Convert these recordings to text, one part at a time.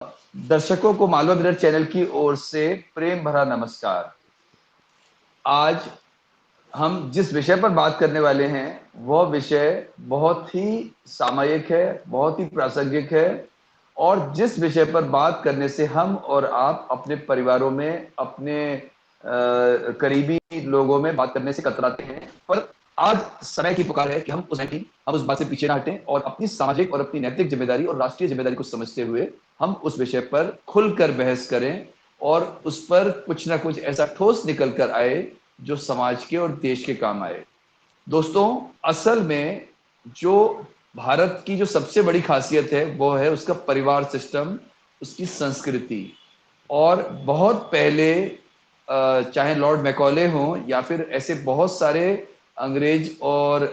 दर्शकों को Malwa mirror channel की ओर से प्रेम भरा नमस्कार। आज हम जिस विषय पर बात करने वाले हैं वह विषय बहुत ही सामयिक है, बहुत ही प्रासंगिक है और जिस विषय पर बात करने से हम और आप अपने परिवारों में, अपने करीबी लोगों में बात करने से कतराते हैं, पर आज समय की पुकार है कि हम उस बात से पीछे ना हटें और अपनी सामाजिक और अपनी नैतिक जिम्मेदारी और राष्ट्रीय जिम्मेदारी को समझते हुए हम उस विषय पर खुलकर बहस करें और उस पर कुछ ना कुछ ऐसा ठोस निकल कर आए जो समाज के और देश के काम आए। दोस्तों, असल में जो भारत की जो सबसे बड़ी खासियत है वो है उसका परिवार सिस्टम, उसकी संस्कृति। और बहुत पहले चाहे लॉर्ड मैकॉले हों या फिर ऐसे बहुत सारे अंग्रेज और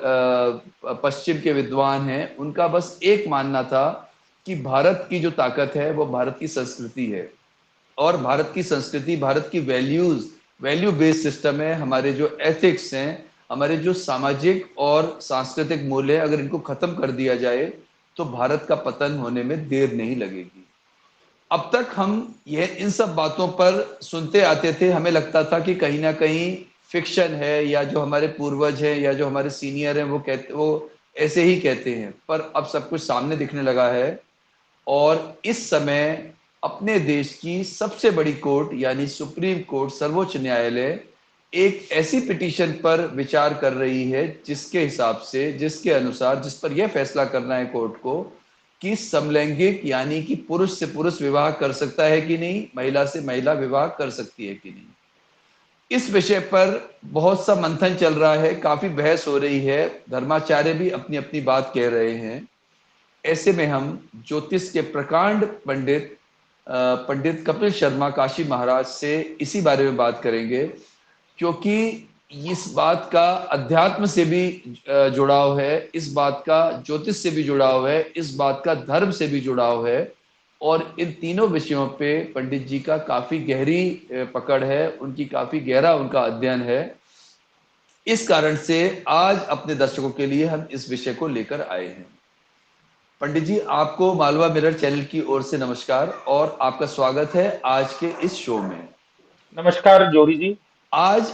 पश्चिम के विद्वान हैं, उनका बस एक मानना था कि भारत की जो ताकत है वो भारत की संस्कृति है और भारत की संस्कृति, भारत की वैल्यू बेस्ड सिस्टम है। हमारे जो एथिक्स हैं, हमारे जो सामाजिक और सांस्कृतिक मूल्य, अगर इनको खत्म कर दिया जाए तो भारत का पतन होने में देर नहीं लगेगी। अब तक हम यह इन सब बातों पर सुनते आते थे, हमें लगता था कि कहीं ना कहीं फिक्शन है या जो हमारे पूर्वज हैं या जो हमारे सीनियर हैं वो ऐसे ही कहते हैं, पर अब सब कुछ सामने दिखने लगा है। और इस समय अपने देश की सबसे बड़ी कोर्ट यानी सुप्रीम कोर्ट, सर्वोच्च न्यायालय, एक ऐसी पिटीशन पर विचार कर रही है जिसके हिसाब से, जिसके अनुसार, जिस पर यह फैसला करना है कोर्ट को कि समलैंगिक यानी कि पुरुष से पुरुष विवाह कर सकता है कि नहीं, महिला से महिला विवाह कर सकती है कि नहीं। इस विषय पर बहुत सा मंथन चल रहा है, काफी बहस हो रही है, धर्माचार्य भी अपनी अपनी बात कह रहे हैं। ऐसे में हम ज्योतिष के प्रकांड पंडित कपिल शर्मा काशी महाराज से इसी बारे में बात करेंगे, क्योंकि इस बात का अध्यात्म से भी जुड़ाव है, इस बात का ज्योतिष से भी जुड़ाव है, इस बात का धर्म से भी जुड़ाव है और इन तीनों विषयों पे पंडित जी का काफी गहरी पकड़ है, उनकी काफी गहरा उनका अध्ययन है। इस कारण से आज अपने दर्शकों के लिए हम इस विषय को लेकर आए हैं। पंडित जी, आपको मालवा मिरर चैनल की ओर से नमस्कार और आपका स्वागत है आज के इस शो में। नमस्कार जोरी जी। आज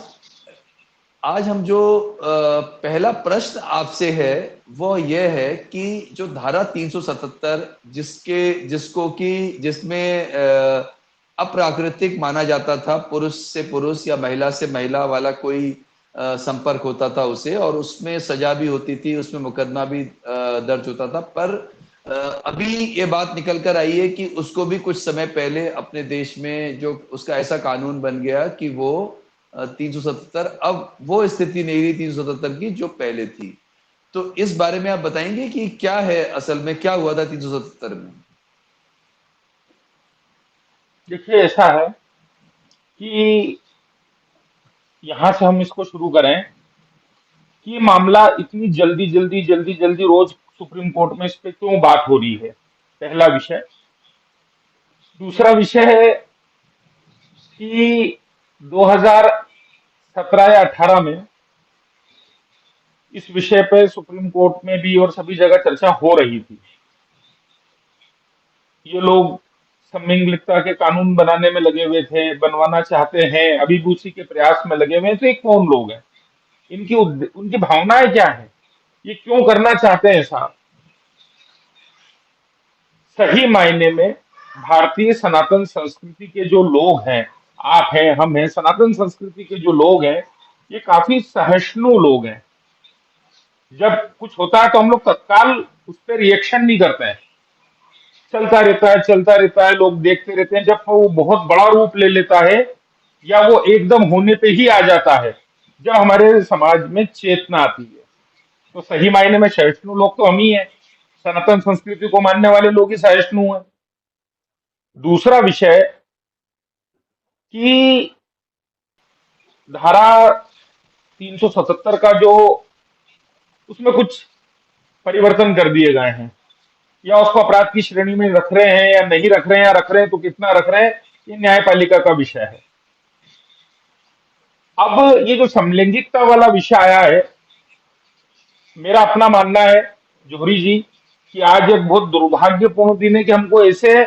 आज हम जो पहला प्रश्न आपसे है वो ये है कि जो धारा 377 जिसमें अप्राकृतिक माना जाता था, पुरुष से पुरुष या महिला से महिला वाला कोई संपर्क होता था उसे, और उसमें सजा भी होती थी, उसमें मुकदमा भी दर्ज होता था, पर अभी ये बात निकल कर आई है कि उसको भी कुछ समय पहले अपने देश में जो उसका ऐसा कानून बन गया कि वो 377, अब वो स्थिति नहीं रही 377 की जो पहले थी। तो इस बारे में आप बताएंगे कि क्या है, असल में क्या हुआ था 377 में? देखिए, ऐसा है कि यहाँ से हम इसको शुरू करें कि ये मामला इतनी जल्दी जल्दी जल्दी जल्दी रोज सुप्रीम कोर्ट में इस पे क्यों बात हो रही है। पहला विषय। दूसरा विषय है कि 2017 या 18 में इस विषय पे सुप्रीम कोर्ट में भी और सभी जगह चर्चा हो रही थी। ये लोग समलिंगिता के कानून बनाने में लगे हुए थे, बनवाना चाहते हैं, अभी भी उसी के प्रयास में लगे हुए हैं। तो ये कौन लोग हैं, उनकी भावनाएं क्या है, ये क्यों करना चाहते हैं साहब। सही मायने में भारतीय सनातन संस्कृति के जो लोग हैं, आप हैं, हम हैं, सनातन संस्कृति के जो लोग हैं, ये काफी सहिष्णु लोग हैं। जब कुछ होता है तो हम लोग तत्काल उस पर रिएक्शन नहीं करते हैं, चलता रहता है चलता रहता है, लोग देखते रहते हैं। जब वो बहुत बड़ा रूप ले लेता है या वो एकदम होने पे ही आ जाता है, जब हमारे समाज में चेतना आती है, तो सही मायने में सहिष्णु लोग तो हम ही हैं। सनातन संस्कृति को मानने वाले लोग ही सहिष्णु हैं। दूसरा विषय कि धारा 377 का जो, उसमें कुछ परिवर्तन कर दिए गए हैं, या उसको अपराध की श्रेणी में रख रहे हैं या नहीं रख रहे हैं, या रख रहे हैं तो कितना रख रहे हैं, ये न्यायपालिका का विषय है। अब ये जो समलैंगिकता वाला विषय आया है, मेरा अपना मानना है जोहरी जी कि आज एक बहुत दुर्भाग्यपूर्ण दिन है कि हमको ऐसे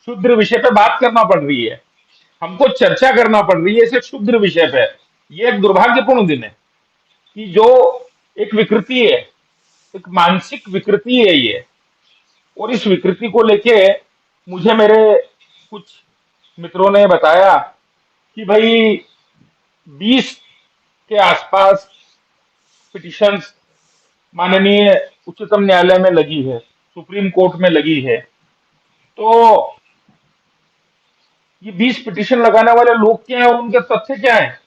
क्षुद्र विषय पे बात करना पड़ रही है, हमको चर्चा करना पड़ रही है इसे क्षुद्र विषय पे। ये एक दुर्भाग्यपूर्ण दिन है कि जो एक विकृति है, एक मानसिक विकृति है ये, और इस विकृति को लेके मुझे मेरे कुछ मित्रों ने बताया कि भाई 20 के आसपास पिटिशंस माननीय उच्चतम न्यायालय में लगी है, सुप्रीम कोर्ट में लगी है। तो ये 20 पिटिशन लगाने वाले लोग क्या है और उनके तथ्य क्या है,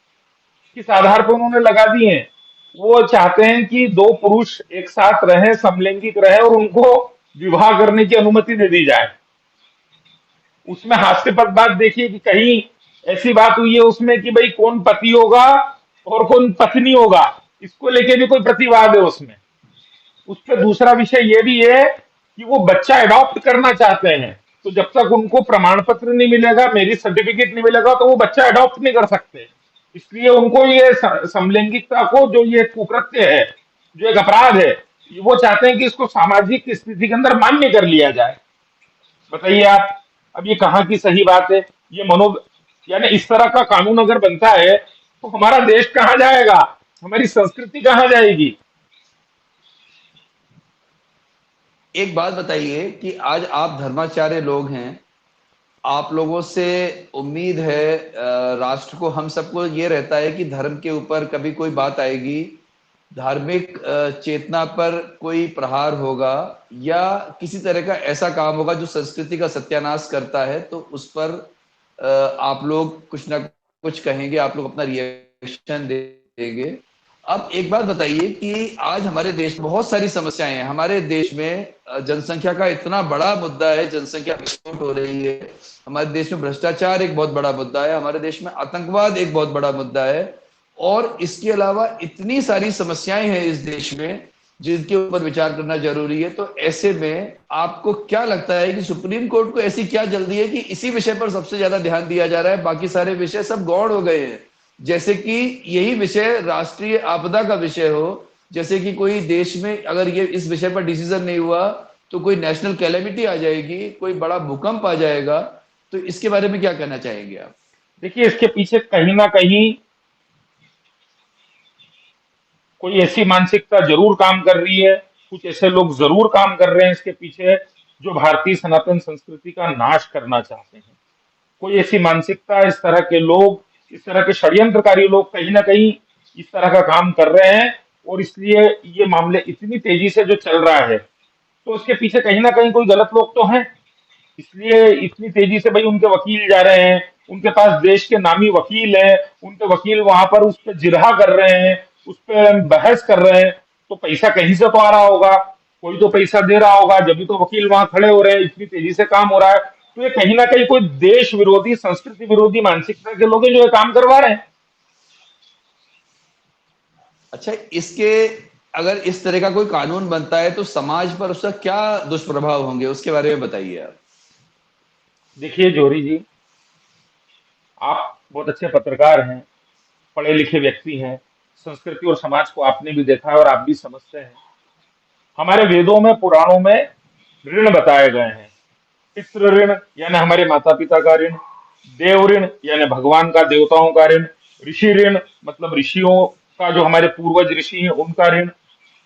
किस आधार पर उन्होंने लगा दिए हैं? वो चाहते हैं कि दो पुरुष एक साथ रहें, समलैंगिक रहे और उनको विवाह करने की अनुमति दे दी जाए। उसमें हास्यास्पद बात देखिए कि कहीं ऐसी बात हुई है उसमें कि भाई कौन पति होगा और कौन पत्नी होगा, इसको लेके भी कोई प्रतिवाद है उसमें। उस पर दूसरा विषय ये भी है कि वो बच्चा अडॉप्ट करना चाहते हैं, तो जब तक उनको प्रमाण पत्र नहीं मिलेगा, मैरिज सर्टिफिकेट नहीं मिलेगा, तो वो बच्चा अडॉप्ट नहीं कर सकते। इसलिए उनको ये समलैंगिकता को, जो ये कुकृत्य है, जो एक अपराध है, वो चाहते हैं कि इसको सामाजिक स्थिति के अंदर मान्य कर लिया जाए। बताइए आप, अब ये कहाँ की सही बात है? ये यानी इस तरह का कानून अगर बनता है तो हमारा देश कहाँ जाएगा, हमारी संस्कृति कहाँ जाएगी? एक बात बताइए कि आज आप धर्माचार्य लोग हैं, आप लोगों से उम्मीद है, राष्ट्र को, हम सबको ये रहता है कि धर्म के ऊपर कभी कोई बात आएगी, धार्मिक चेतना पर कोई प्रहार होगा या किसी तरह का ऐसा काम होगा जो संस्कृति का सत्यानाश करता है, तो उस पर आप लोग कुछ ना कुछ कहेंगे, आप लोग अपना रिएक्शन देंगे। अब एक बात बताइए कि आज हमारे देश में बहुत सारी समस्याएं हैं। हमारे देश में जनसंख्या का इतना बड़ा मुद्दा है, जनसंख्या विस्फोट हो रही है। हमारे देश में भ्रष्टाचार एक बहुत बड़ा मुद्दा है, हमारे देश में आतंकवाद एक बहुत बड़ा मुद्दा है, और इसके अलावा इतनी सारी समस्याएं हैं इस देश में जिनके ऊपर विचार करना जरूरी है। तो ऐसे में आपको क्या लगता है कि सुप्रीम कोर्ट को ऐसी क्या जल्दी है कि इसी विषय पर सबसे ज्यादा ध्यान दिया जा रहा है, बाकी सारे विषय सब गौड़ हो गए हैं? जैसे कि यही विषय राष्ट्रीय आपदा का विषय हो, जैसे कि कोई देश में अगर ये इस विषय पर डिसीजन नहीं हुआ तो कोई नेशनल कैलेमिटी आ जाएगी, कोई बड़ा भूकंप आ जाएगा। तो इसके बारे में क्या कहना चाहेंगे आप? देखिए, इसके पीछे कहीं ना कहीं कोई ऐसी मानसिकता जरूर काम कर रही है, कुछ ऐसे लोग जरूर काम कर रहे हैं इसके पीछे जो भारतीय सनातन संस्कृति का नाश करना चाहते हैं। कोई ऐसी मानसिकता, इस तरह के लोग, इस तरह के षड्यंत्रकारी लोग कहीं ना कहीं इस तरह का काम कर रहे हैं, और इसलिए ये मामले इतनी तेजी से जो चल रहा है, तो उसके पीछे कहीं ना कहीं कोई गलत लोग तो हैं। इसलिए इतनी तेजी से भाई उनके वकील जा रहे हैं, उनके पास देश के नामी वकील हैं, उनके वकील वहां पर उस पर जिरहा कर रहे हैं, उस पर बहस कर रहे हैं। तो पैसा कहीं से तो आ रहा होगा, कोई तो पैसा दे रहा होगा, जब भी तो वकील वहां खड़े हो रहे हैं, इतनी तेजी से काम हो रहा है। तो ये कहीं ना कहीं कोई देश विरोधी, संस्कृति विरोधी मानसिकता के लोग हैं जो ये काम करवा रहे हैं। अच्छा, इसके अगर इस तरह का कोई कानून बनता है तो समाज पर उसका क्या दुष्प्रभाव होंगे, उसके बारे में बताइए आप। देखिए जौहरी जी, आप बहुत अच्छे पत्रकार हैं, पढ़े लिखे व्यक्ति हैं, संस्कृति और समाज को आपने भी देखा है और आप भी समझते हैं। हमारे वेदों में, पुराणों में ऋण बताए गए हैं। पितृ ऋण यानी हमारे माता पिता का ऋण, देव ऋण यानी भगवान का, देवताओं का ऋण, ऋषि ऋण मतलब ऋषियों का, जो हमारे पूर्वज ऋषि हैं उनका ऋण,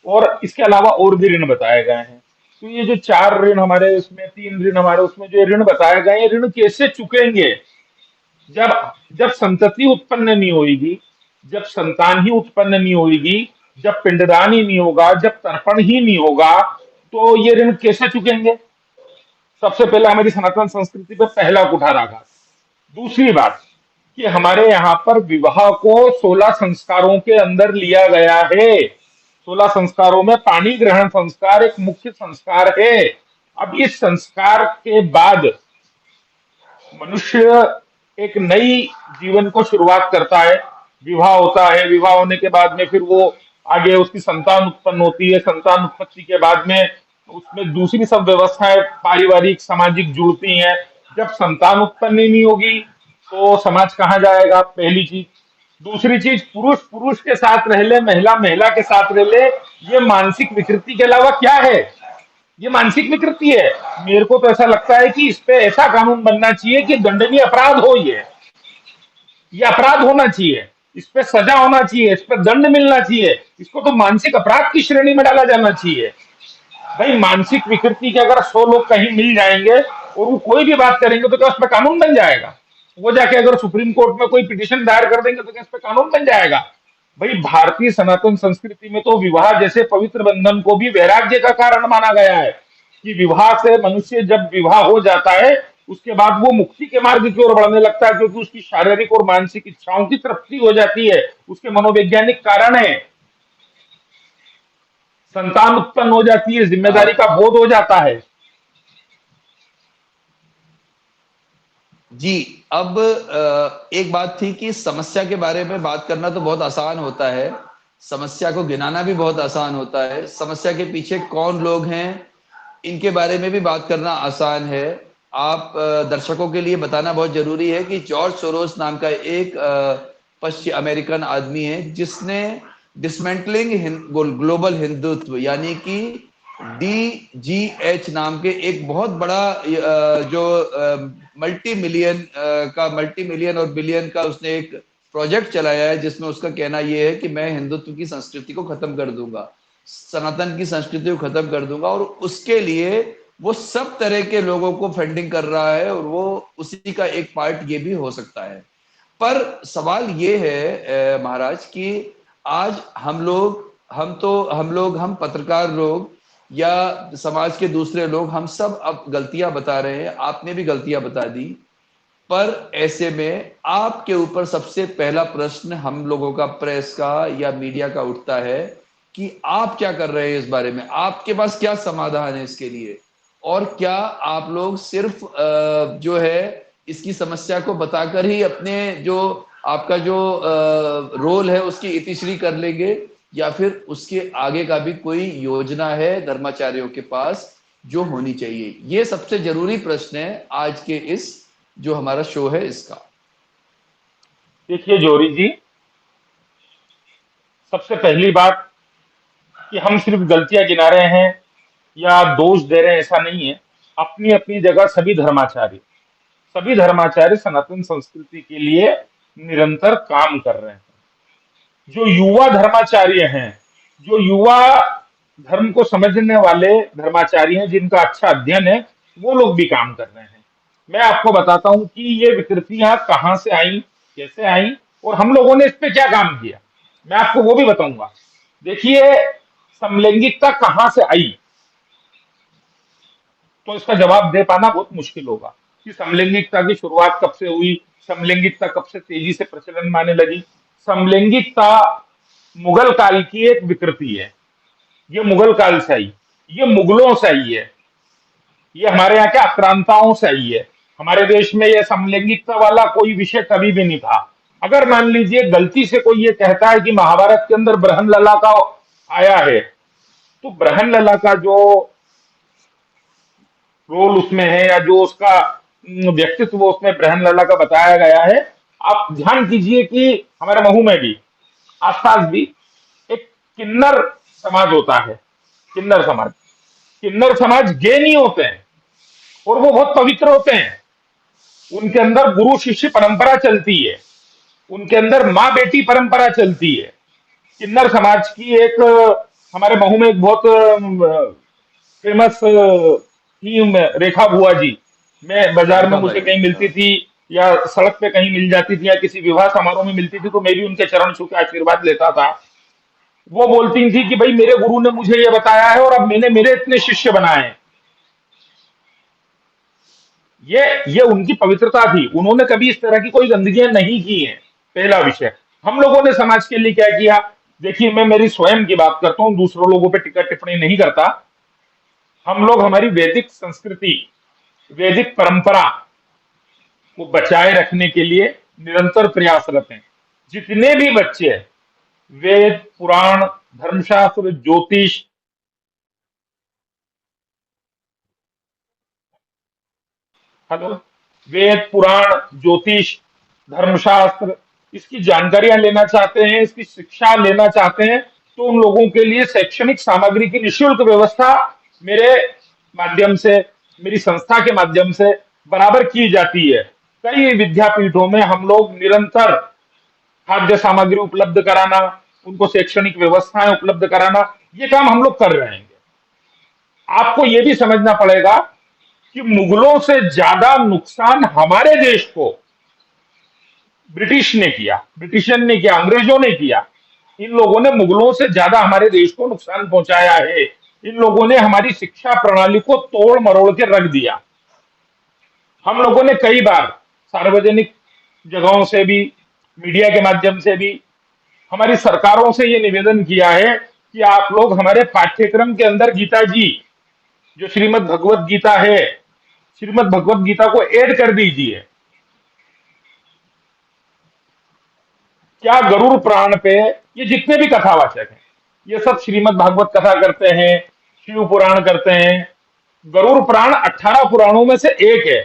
और इसके अलावा और भी ऋण बताए गए हैं। तो ये जो 4 ऋण हमारे, इसमें 3 ऋण हमारे, उसमें जो ऋण बताए गए हैं, ऋण कैसे चुकेंगे? जब जब संतति उत्पन्न नहीं होगी, जब संतान ही उत्पन्न नहीं होगी, जब पिंडदान ही नहीं होगा, जब तर्पण ही नहीं होगा, तो ये ऋण कैसे चुकेंगे? सबसे पहले हमारी सनातन संस्कृति पे पहला कुठाराघात। दूसरी बात कि हमारे यहाँ पर विवाह को 16 संस्कारों के अंदर लिया गया है। 16 संस्कारों में पाणी ग्रहण संस्कार एक मुख्य संस्कार है। अब इस संस्कार के बाद मनुष्य एक नई जीवन को शुरुआत करता है, विवाह होता है, विवाह होने के बाद में फिर वो आगे उसकी संतान उत्पन्न होती है, संतान उत्पत्ति के बाद में उसमें दूसरी सब व्यवस्थाएं पारिवारिक सामाजिक जुड़ती हैं। जब संतान उत्पन्न ही नहीं होगी तो समाज कहाँ जाएगा? पहली चीज। दूसरी चीज, पुरुष पुरुष के साथ रह ले, महिला महिला के साथ रह ले, ये मानसिक विकृति के अलावा क्या है? ये मानसिक विकृति है। मेरे को तो ऐसा लगता है कि इस पे ऐसा कानून बनना चाहिए कि दंडनीय अपराध हो ये अपराध होना चाहिए, इस पे सजा होना चाहिए, इस पे दंड मिलना चाहिए, इसको तो मानसिक अपराध की श्रेणी में डाला जाना चाहिए। भाई मानसिक विकृति के अगर 100 लोग कहीं मिल जाएंगे और वो कोई भी बात करेंगे तो क्या उस पर कानून बन जाएगा? वो जाके अगर सुप्रीम कोर्ट में कोई पिटीशन दायर कर देंगे तो क्या इस पर कानून बन जाएगा? भाई भारतीय सनातन संस्कृति में तो विवाह जैसे पवित्र बंधन को भी वैराग्य का कारण माना गया है कि विवाह से मनुष्य जब विवाह हो जाता है उसके बाद वो मुक्ति के मार्ग की ओर बढ़ने लगता है, क्योंकि उसकी शारीरिक और मानसिक इच्छाओं की तृप्ति हो जाती है, उसके मनोवैज्ञानिक कारण है, संतान उत्पन्न हो जाती है, जिम्मेदारी का बोध हो जाता है। जी। अब एक बात थी कि समस्या के बारे में बात करना तो बहुत आसान होता है, समस्या को गिनाना भी बहुत आसान होता है, समस्या के पीछे कौन लोग हैं इनके बारे में भी बात करना आसान है। आप दर्शकों के लिए बताना बहुत जरूरी है कि जॉर्ज सोरोस नाम का एक पश्चिम अमेरिकन आदमी है जिसने डिसमेंटलिंग ग्लोबल हिंदुत्व यानी कि DGH नाम के एक बहुत बड़ा जो मल्टी मिलियन और बिलियन का उसने एक प्रोजेक्ट चलाया है जिसमें उसका कहना यह है कि मैं हिंदुत्व की संस्कृति को खत्म कर दूंगा, सनातन की संस्कृति को खत्म कर दूंगा, और उसके लिए वो सब तरह के लोगों को फंडिंग कर रहा है और वो उसी का एक पार्ट ये भी हो सकता है। पर सवाल ये है महाराज कि आज हम पत्रकार लोग या समाज के दूसरे लोग हम सब अब गलतियां बता रहे हैं, आपने भी गलतियां बता दी, पर ऐसे में आपके ऊपर सबसे पहला प्रश्न हम लोगों का, प्रेस का या मीडिया का उठता है कि आप क्या कर रहे हैं इस बारे में, आपके पास क्या समाधान है इसके लिए, और क्या आप लोग सिर्फ जो है इसकी समस्या को बताकर ही अपने जो आपका जो रोल है उसकी इतिश्री कर लेंगे, या फिर उसके आगे का भी कोई योजना है धर्माचार्यों के पास जो होनी चाहिए? ये सबसे जरूरी प्रश्न है आज के इस जो हमारा शो है इसका। देखिए जोरी जी, सबसे पहली बात कि हम सिर्फ गलतियां गिना रहे हैं या दोष दे रहे हैं ऐसा नहीं है। अपनी अपनी जगह सभी धर्माचार्य सनातन संस्कृति के लिए निरंतर काम कर रहे हैं। जो युवा धर्माचार्य हैं, जो युवा धर्म को समझने वाले धर्माचार्य हैं, जिनका अच्छा अध्ययन है, वो लोग भी काम कर रहे हैं। मैं आपको बताता हूं कि ये विकृतियां कहां से आई, कैसे आई, और हम लोगों ने इस पे क्या काम किया, मैं आपको वो भी बताऊंगा। देखिए, समलैंगिकता कहां से आई, तो इसका जवाब दे पाना बहुत मुश्किल होगा कि समलैंगिकता की शुरुआत कब से हुई, समलैंगिकता कब से तेजी से प्रचलन में आने लगी। समलैंगिकता मुगल काल की एक विकृति है, ये मुगल काल से आई, ये मुगलों से आई है, ये हमारे यहाँ के आक्रांताओं से आई है। हमारे देश में यह समलैंगिकता वाला कोई विषय कभी भी नहीं था। अगर मान लीजिए गलती से कोई ये कहता है कि महाभारत के अंदर ब्रहन लला का आया है, तो ब्रहन लला का जो रोल उसमें है या जो उसका व्यक्तित्व उसमें ब्रहन लला का बताया गया है, आप ध्यान कीजिए कि हमारे महू में भी, आसपास भी एक किन्नर समाज होता है। किन्नर समाज गे नहीं होते हैं और वो बहुत पवित्र होते हैं। उनके अंदर गुरु शिष्य परंपरा चलती है, उनके अंदर माँ बेटी परंपरा चलती है। किन्नर समाज की एक हमारे महू में एक बहुत फेमस थी, रेखा बुआ जी। मैं बाजार में रेखा मुझे भाई, कहीं मिलती हाँ। थी या सड़क पे कहीं मिल जाती थी या किसी विवाह समारोह में मिलती थी, तो मैं भी उनके चरण छू के आशीर्वाद लेता था। वो बोलती थी कि भाई मेरे गुरु ने मुझे ये बताया है और अब मैंने मेरे इतने शिष्य बनाए हैं। ये उनकी पवित्रता थी, उन्होंने कभी इस तरह की कोई गंदगियां नहीं की हैं। पहला विषय। हम लोगों ने समाज के लिए क्या किया? देखिए, मैं मेरी स्वयं की बात करता हूं, दूसरों लोगों पे टिक्का टिप्पणी नहीं करता। हम लोग हमारी वैदिक संस्कृति, वैदिक परंपरा को बचाए रखने के लिए निरंतर प्रयासरत हैं। जितने भी बच्चे वेद, पुराण, धर्मशास्त्र, ज्योतिष, हेलो, वेद, पुराण, ज्योतिष, धर्मशास्त्र, इसकी जानकारियां लेना चाहते हैं, इसकी शिक्षा लेना चाहते हैं, तो उन लोगों के लिए शैक्षणिक सामग्री की निःशुल्क व्यवस्था मेरे माध्यम से, मेरी संस्था के माध्यम से बराबर की जाती है। कई विद्यापीठों में हम लोग निरंतर खाद्य सामग्री उपलब्ध कराना, उनको शैक्षणिक व्यवस्थाएं उपलब्ध कराना, ये काम हम लोग कर रहे हैं। आपको ये भी समझना पड़ेगा कि मुगलों से ज्यादा नुकसान हमारे देश को ब्रिटिश ने किया, ब्रिटिशन ने किया, अंग्रेजों ने किया। इन लोगों ने मुगलों से ज्यादा हमारे देश को नुकसान पहुंचाया है। इन लोगों ने हमारी शिक्षा प्रणाली को तोड़ मरोड़ के रख दिया। हम लोगों ने कई बार सार्वजनिक जगहों से भी, मीडिया के माध्यम से भी, हमारी सरकारों से ये निवेदन किया है कि आप लोग हमारे पाठ्यक्रम के अंदर गीता जी, जो श्रीमद् भगवत गीता है, श्रीमद् भगवत गीता को ऐड कर दीजिए। क्या गरुड़ पुराण पे ये जितने भी कथावाचक हैं, ये सब श्रीमद् भागवत कथा करते हैं, शिव पुराण करते हैं। गरुड़ पुराण 18 पुराणों में से एक है,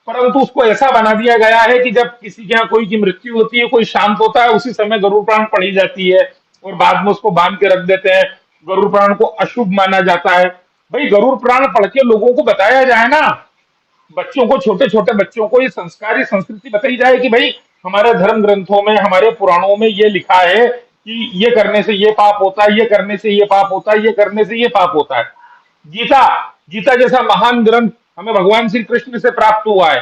परंतु उसको ऐसा बना दिया गया है कि जब किसी के यहाँ कोई की मृत्यु होती है, कोई शांत होता है, उसी समय गरुड़ पुराण पढ़ी जाती है और बाद में उसको बांध के रख देते हैं। गरुड़ पुराण को अशुभ माना जाता है। भाई गरुड़ पुराण पढ़ के लोगों को बताया जाए ना, बच्चों को, छोटे छोटे बच्चों को ये संस्कारी संस्कृति बताई जाए कि भाई हमारे धर्म ग्रंथों में, हमारे पुराणों में ये लिखा है कि ये करने से ये पाप होता है, ये करने से ये पाप होता है, ये करने से ये पाप होता है। गीता, गीता जैसा महान ग्रंथ हमें भगवान श्री कृष्ण से प्राप्त हुआ है।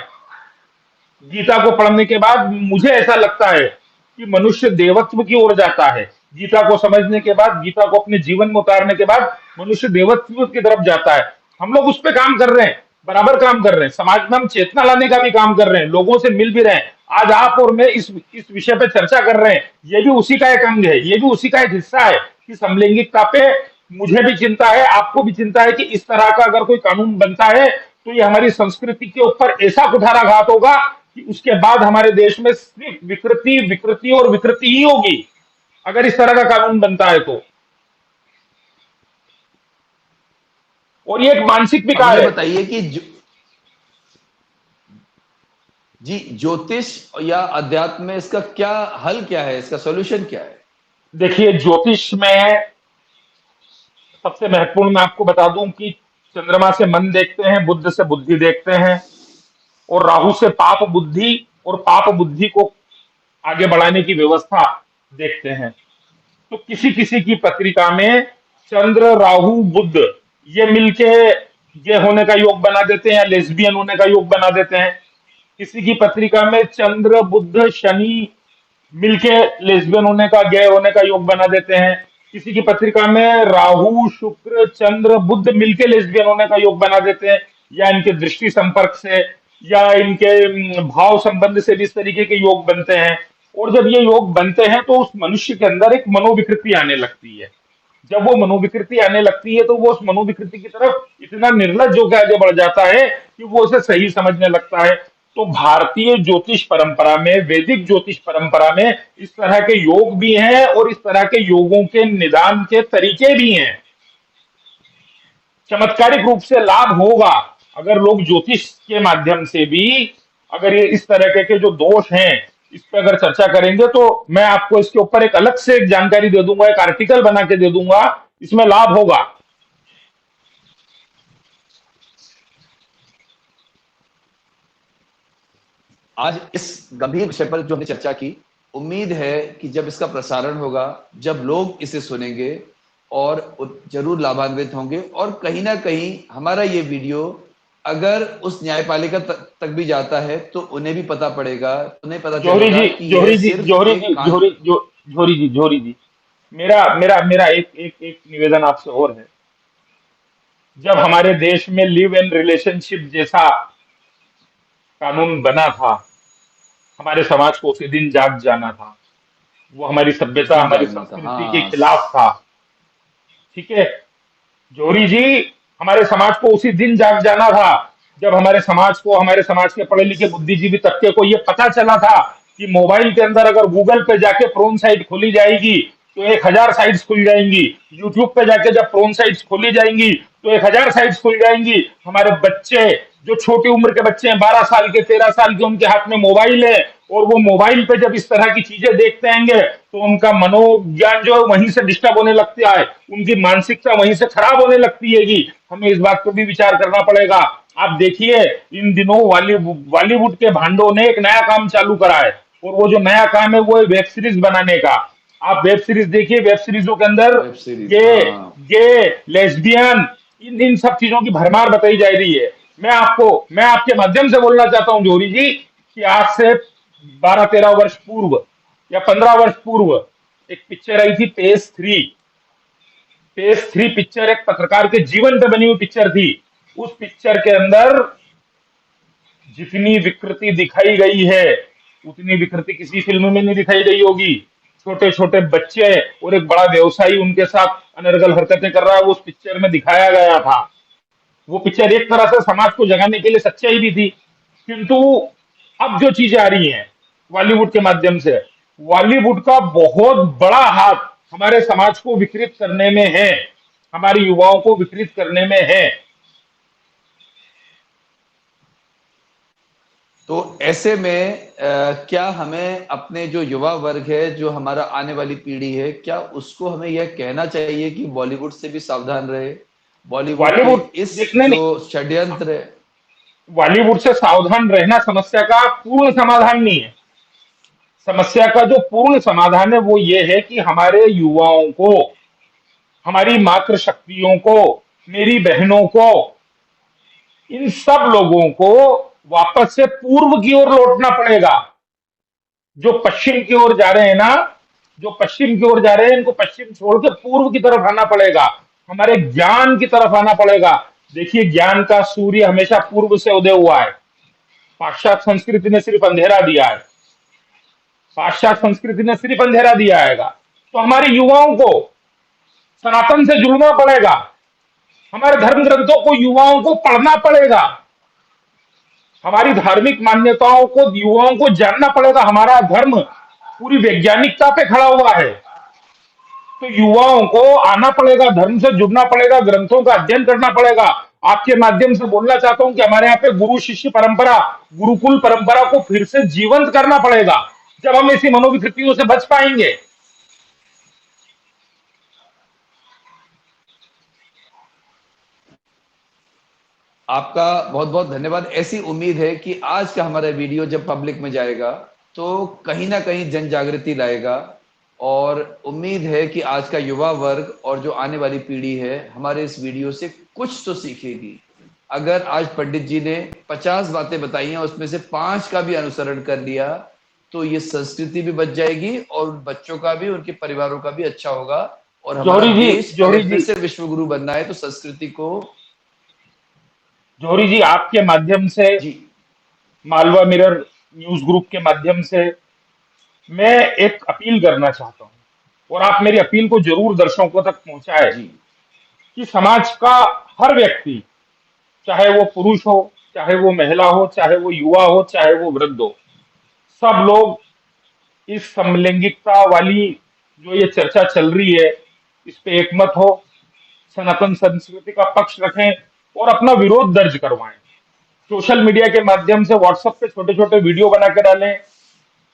गीता को पढ़ने के बाद मुझे ऐसा लगता है कि मनुष्य देवत्व की ओर जाता है। गीता को समझने के बाद, गीता को अपने जीवन में उतारने के बाद मनुष्य देवत्व की तरफ जाता है। हम लोग उस पर काम कर रहे हैं, बराबर काम कर रहे हैं, समाज में हम चेतना लाने का भी काम कर रहे हैं, लोगों से मिल भी रहे हैं। आज आप और मैं इस विषय पे चर्चा कर रहे हैं, ये भी उसी का एक अंग है, ये भी उसी का एक हिस्सा है कि समलैंगिकता पे मुझे भी चिंता है, आपको भी चिंता है कि इस तरह का अगर कोई कानून बनता है तो ये हमारी संस्कृति के ऊपर ऐसा कुठाराघात होगा कि उसके बाद हमारे देश में सिर्फ विकृति, विकृति और विकृति ही होगी अगर इस तरह का कानून बनता है तो। और ये एक मानसिक अब विकार ये है। बताइए कि जी ज्योतिष या अध्यात्म में इसका क्या हल, क्या है, इसका सॉल्यूशन क्या है? देखिए, ज्योतिष में सबसे महत्वपूर्ण मैं आपको बता दूं कि चंद्रमा से मन देखते हैं, बुध से बुद्धि देखते हैं, और राहु से पाप बुद्धि, और पाप बुद्धि को आगे बढ़ाने की व्यवस्था देखते हैं। तो किसी किसी की पत्रिका में चंद्र राहु बुध ये मिलके ये होने का योग बना देते हैं, या लेस्बियन होने का योग बना देते हैं। किसी की पत्रिका में चंद्र बुध शनि मिलके लेस्बियन होने का, गे होने का योग बना देते हैं। किसी की पत्रिका में राहु शुक्र चंद्र बुध मिलके लेस्बियन होने का योग बना देते हैं, या इनके दृष्टि संपर्क से, या इनके भाव संबंध से भी इस तरीके के योग बनते हैं। और जब ये योग बनते हैं तो उस मनुष्य के अंदर एक मनोविकृति आने लगती है। जब वो मनोविकृति आने लगती है तो वो उस मनोविकृति की तरफ इतना निर्लज होकर आगे बढ़ जाता है कि वो उसे सही समझने लगता है। तो भारतीय ज्योतिष परंपरा में, वैदिक ज्योतिष परंपरा में इस तरह के योग भी हैं और इस तरह के योगों के निदान के तरीके भी हैं। चमत्कारिक रूप से लाभ होगा अगर लोग ज्योतिष के माध्यम से भी, अगर ये इस तरह के जो दोष हैं इस पर अगर चर्चा करेंगे तो मैं आपको इसके ऊपर एक अलग से एक जानकारी दे दूंगा, एक आर्टिकल बना के दे दूंगा, इसमें लाभ होगा। आज इस गंभीर विषय पर जो हमने चर्चा की, उम्मीद है कि जब इसका प्रसारण होगा, जब लोग इसे सुनेंगे और जरूर लाभान्वित होंगे, और कहीं ना कहीं हमारा ये वीडियो अगर उस न्यायपालिका तक भी जाता है तो उन्हें भी पता पड़ेगा, उन्हें पता चलेगा कि यह सिर्फ एक जोहरी जी, मेरा मेरा मेरा एक निवेदन आपसे और है। जब हमारे देश में लिव इन रिलेशनशिप जैसा कानून बना था, हमारे समाज को उसी दिन जाग जाना था। वो हमारी उस सभ्यता, दिन हमारी जागना था। संस्कृति के हाँ, खिलाफ था। ठीक है जोहरी जी, हमारे समाज को उसी दिन जाग जाना था जब हमारे समाज को, हमारे समाज के पढ़े लिखे बुद्धिजीवी तबके को यह पता चला था कि मोबाइल के अंदर अगर गूगल पे जाके प्रोन साइट खोली जाएगी तो 1000 साइट्स खुल जाएंगी। यूट्यूब पे जाके जब प्रोन साइट्स खोली जाएंगी तो 1000 साइट्स खुल जाएंगी। हमारे बच्चे जो छोटी उम्र के बच्चे हैं, 12 साल के, 13 साल के, उनके हाथ में मोबाइल है, और वो मोबाइल पे जब इस तरह की चीजें देखते आएंगे तो उनका मनोज्ञान जो है वहीं से डिस्टर्ब होने लगता है, उनकी मानसिकता वहीं से खराब होने लगती है। हमें इस बात को भी विचार करना पड़ेगा। आप देखिए, इन दिनों बॉलीवुड के भांडों ने एक नया काम चालू करा है, और वो जो नया काम है वो है वेब सीरीज बनाने का। आप वेब सीरीज देखिए, वेब सीरीजों के अंदर वेब सीरीज, गे हाँ। गे लेस्बियन, इन इन सब चीजों की भरमार बताई जा रही है। मैं आपके माध्यम से बोलना चाहता हूं जोरी जी, कि आज से 12-13 वर्ष पूर्व या 15 वर्ष पूर्व एक पिक्चर आई थी पेज 3। पेज 3 पिक्चर एक पत्रकार के जीवन पे बनी हुई पिक्चर थी। उस पिक्चर के अंदर जितनी विकृति दिखाई गई है उतनी विकृति किसी फिल्म में नहीं दिखाई गई होगी। छोटे छोटे बच्चे और एक बड़ा व्यवसायी उनके साथ अनर्गल हरकतें कर रहा है, वो उस पिक्चर में दिखाया गया था। वो पिक्चर एक तरह से समाज को जगाने के लिए सच्चाई भी थी। किंतु अब जो चीजें आ रही हैं बॉलीवुड के माध्यम से, बॉलीवुड का बहुत बड़ा हाथ हमारे समाज को विकृत करने में है, हमारे युवाओं को विकृत करने में है। तो ऐसे में क्या हमें अपने जो युवा वर्ग है, जो हमारा आने वाली पीढ़ी है, क्या उसको हमें यह कहना चाहिए कि बॉलीवुड से भी सावधान रहे? बॉलीवुड के बॉलीवुड इस देखने जो नहीं, षड्यंत्र है। बॉलीवुड से सावधान रहना समस्या का पूर्ण समाधान नहीं है। समस्या का जो पूर्ण समाधान है वो ये है कि हमारे युवाओं को, हमारी मातृशक्तियों को, मेरी बहनों को, इन सब लोगों को वापस से पूर्व की ओर लौटना पड़ेगा। जो पश्चिम की ओर जा रहे हैं ना, जो पश्चिम की ओर जा रहे हैं, इनको पश्चिम छोड़ के पूर्व की तरफ आना पड़ेगा, हमारे ज्ञान की तरफ आना पड़ेगा। देखिए, ज्ञान का सूर्य हमेशा पूर्व से उदय हुआ है। पाश्चात्य संस्कृति ने सिर्फ अंधेरा दिया है, पाश्चात्य संस्कृति ने सिर्फ अंधेरा दिया है। तो हमारे युवाओं को सनातन से जुड़ना पड़ेगा, हमारे धर्म ग्रंथों को युवाओं को पढ़ना पड़ेगा, हमारी धार्मिक मान्यताओं को युवाओं को जानना पड़ेगा। हमारा धर्म पूरी वैज्ञानिकता पे खड़ा हुआ है, तो युवाओं को आना पड़ेगा, धर्म से जुड़ना पड़ेगा, ग्रंथों का अध्ययन करना पड़ेगा। आपके माध्यम से बोलना चाहता हूं कि हमारे यहाँ पे गुरु शिष्य परंपरा, गुरुकुल परंपरा को फिर से जीवंत करना पड़ेगा, जब हम ऐसी मनोविकृतियों से बच पाएंगे। आपका बहुत बहुत धन्यवाद। ऐसी उम्मीद है कि आज का हमारा वीडियो जब पब्लिक में जाएगा तो कहीं ना कहीं जन जागृति लाएगा, और उम्मीद है कि आज का युवा वर्ग और जो आने वाली पीढ़ी है हमारे इस वीडियो से कुछ तो सीखेगी। अगर आज पंडित जी ने 50 बातें बताई हैं, उसमें से 5 का भी अनुसरण कर लिया, तो ये संस्कृति भी बच जाएगी और बच्चों का भी, उनके परिवारों का भी अच्छा होगा। और हमारा देश जौहरी अगर फिर जी, से विश्व गुरु बनना है तो संस्कृति को। जौहरी जी, आपके माध्यम से, जी मालवा मिरर न्यूज ग्रुप के माध्यम से मैं एक अपील करना चाहता हूं, और आप मेरी अपील को जरूर दर्शकों तक पहुंचाए, जी कि समाज का हर व्यक्ति, चाहे वो पुरुष हो, चाहे वो महिला हो, चाहे वो युवा हो, चाहे वो वृद्ध हो, सब लोग इस समलैंगिकता वाली जो ये चर्चा चल रही है इस पे एकमत हो, सनातन संस्कृति का पक्ष रखें और अपना विरोध दर्ज करवाएं। सोशल मीडिया के माध्यम से व्हाट्सएप पे छोटे छोटे वीडियो बना के डालें।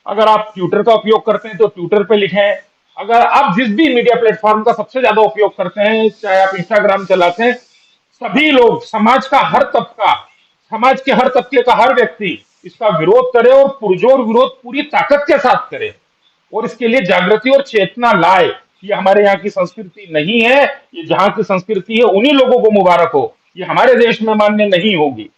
अगर आप ट्विटर का उपयोग करते हैं तो ट्विटर पे लिखें। अगर आप जिस भी मीडिया प्लेटफॉर्म का सबसे ज्यादा उपयोग करते हैं, चाहे आप इंस्टाग्राम चलाते हैं, सभी लोग, समाज का हर तबका, समाज के हर तबके का हर व्यक्ति इसका विरोध करे, और पुरजोर विरोध पूरी ताकत के साथ करे, और इसके लिए जागृति और चेतना लाए। ये हमारे यहाँ की संस्कृति नहीं है, ये जहां की संस्कृति है उन्हीं लोगों को मुबारक हो, ये हमारे देश में मान्य नहीं होगी।